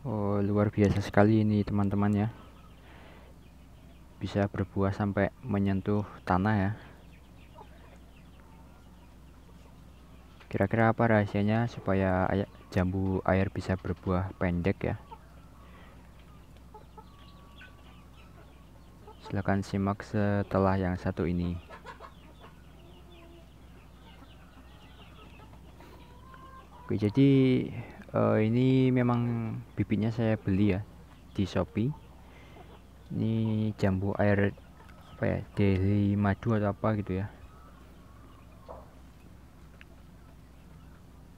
Oh, luar biasa sekali ini teman-teman ya. Bisa berbuah sampai menyentuh tanah ya. Kira-kira apa rahasianya supaya jambu air bisa berbuah pendek ya? Silahkan simak setelah yang satu ini. Oke, jadi ini memang bibitnya saya beli ya di Shopee. Ini jambu air apa ya? Deli madu atau apa gitu ya.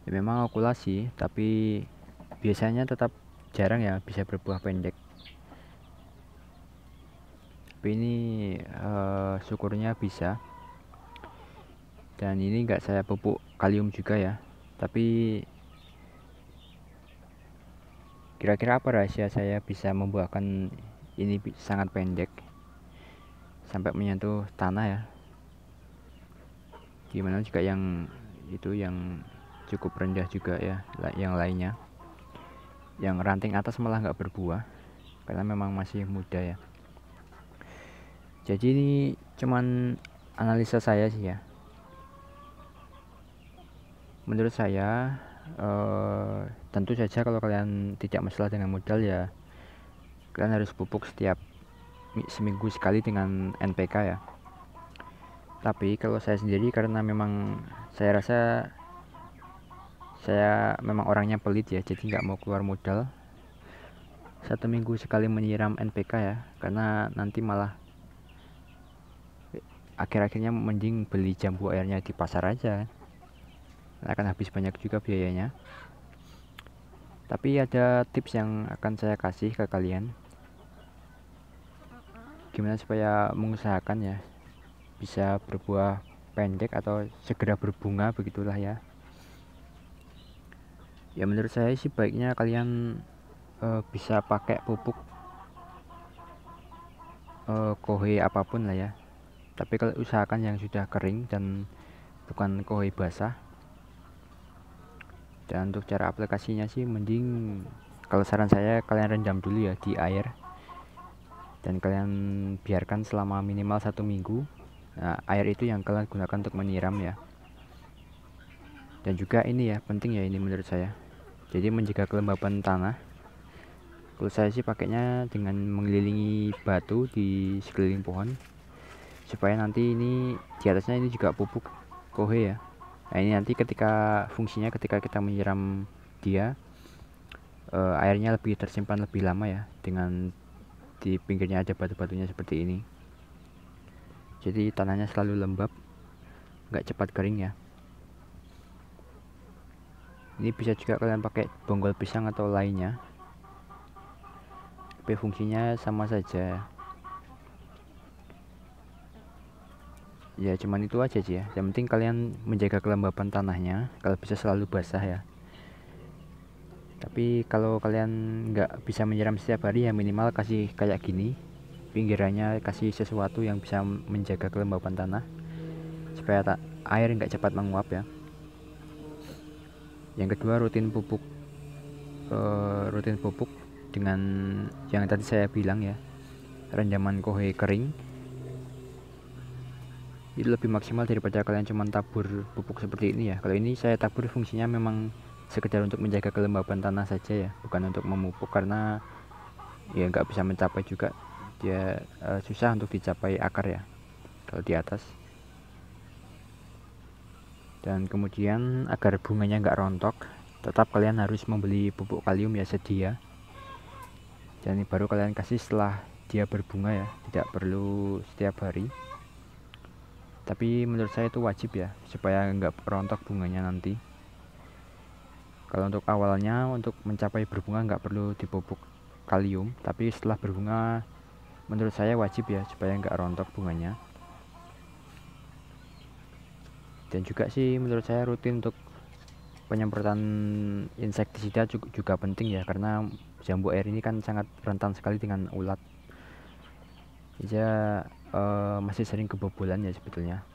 Ya memang okulasi, tapi biasanya tetap jarang ya bisa berbuah pendek. Tapi ini syukurnya bisa. Dan ini enggak saya pupuk kalium juga ya. Tapi kira-kira apa rahasia saya bisa membuahkan ini sangat pendek sampai menyentuh tanah ya. Gimana juga yang itu yang cukup rendah juga ya, yang lainnya. Yang ranting atas malah nggak berbuah karena memang masih muda ya. Jadi ini cuman analisa saya sih ya. Menurut saya tentu saja kalau kalian tidak masalah dengan modal ya, kalian harus pupuk setiap seminggu sekali dengan NPK ya. Tapi kalau saya sendiri karena memang saya rasa saya memang orangnya pelit ya, jadi nggak mau keluar modal. 1 minggu sekali menyiram NPK ya, karena nanti malah akhir-akhirnya mending beli jambu airnya di pasar aja, akan habis banyak juga biayanya. Tapi ada tips yang akan saya kasih ke kalian, gimana supaya mengusahakan ya bisa berbuah pendek atau segera berbunga begitulah ya. Ya menurut saya sih baiknya kalian bisa pakai pupuk kohe apapun lah ya. Tapi kalau usahakan yang sudah kering dan bukan kohe basah. Dan untuk cara aplikasinya sih mending kalau saran saya kalian rendam dulu ya di air. Dan kalian biarkan selama minimal 1 minggu. Nah, air itu yang kalian gunakan untuk menyiram ya. Dan juga ini ya penting ya ini menurut saya. Jadi menjaga kelembapan tanah. Kalau saya sih pakainya dengan mengelilingi batu di sekeliling pohon supaya nanti ini di atasnya ini juga pupuk kohe ya. Nah ini nanti ketika fungsinya ketika kita menyiram dia airnya lebih tersimpan lebih lama ya dengan di pinggirnya ada batu-batunya seperti ini. Jadi tanahnya selalu lembab, nggak cepat kering ya. Ini bisa juga kalian pakai bonggol pisang atau lainnya. Tapi fungsinya sama saja. Ya cuman itu aja sih ya. Yang penting kalian menjaga kelembapan tanahnya, kalau bisa selalu basah ya. Tapi kalau kalian nggak bisa menyiram setiap hari ya minimal kasih kayak gini. Pinggirannya kasih sesuatu yang bisa menjaga kelembapan tanah supaya air nggak cepat menguap ya. Yang kedua rutin pupuk dengan yang tadi saya bilang ya, rendaman kohe kering itu lebih maksimal daripada kalian cuma tabur pupuk seperti ini ya. Kalau ini saya tabur fungsinya memang sekedar untuk menjaga kelembapan tanah saja ya, bukan untuk memupuk karena ya nggak bisa mencapai juga dia susah untuk dicapai akar ya kalau di atas. Dan kemudian agar bunganya nggak rontok tetap kalian harus membeli pupuk kalium ya sedia. Dan ini baru kalian kasih setelah dia berbunga ya, tidak perlu setiap hari. Tapi menurut saya itu wajib ya supaya nggak rontok bunganya nanti. Kalau untuk awalnya untuk mencapai berbunga nggak perlu dipupuk kalium, tapi setelah berbunga menurut saya wajib ya supaya nggak rontok bunganya. Dan juga sih menurut saya rutin untuk penyemprotan insektisida juga penting ya, karena jambu air ini kan sangat rentan sekali dengan ulat. Dia masih sering kebobolan ya sebetulnya.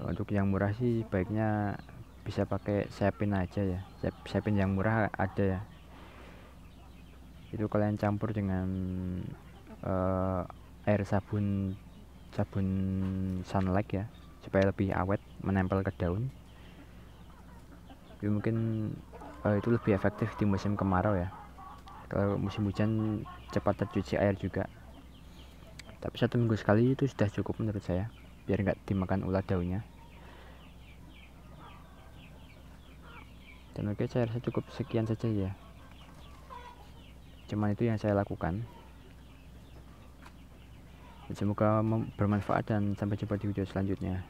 Untuk yang murah sih baiknya bisa pakai Sepin aja ya. Sepin yang murah ada ya, itu kalian campur dengan air sabun sunlight ya, supaya lebih awet menempel ke daun. Jadi mungkin itu lebih efektif di musim kemarau ya. Kalau musim hujan cepat tercuci air juga, tapi 1 minggu sekali itu sudah cukup menurut saya, biar nggak dimakan ulat daunnya. Dan oke, saya rasa cukup sekian saja ya, cuman itu yang saya lakukan. Semoga bermanfaat dan sampai jumpa di video selanjutnya.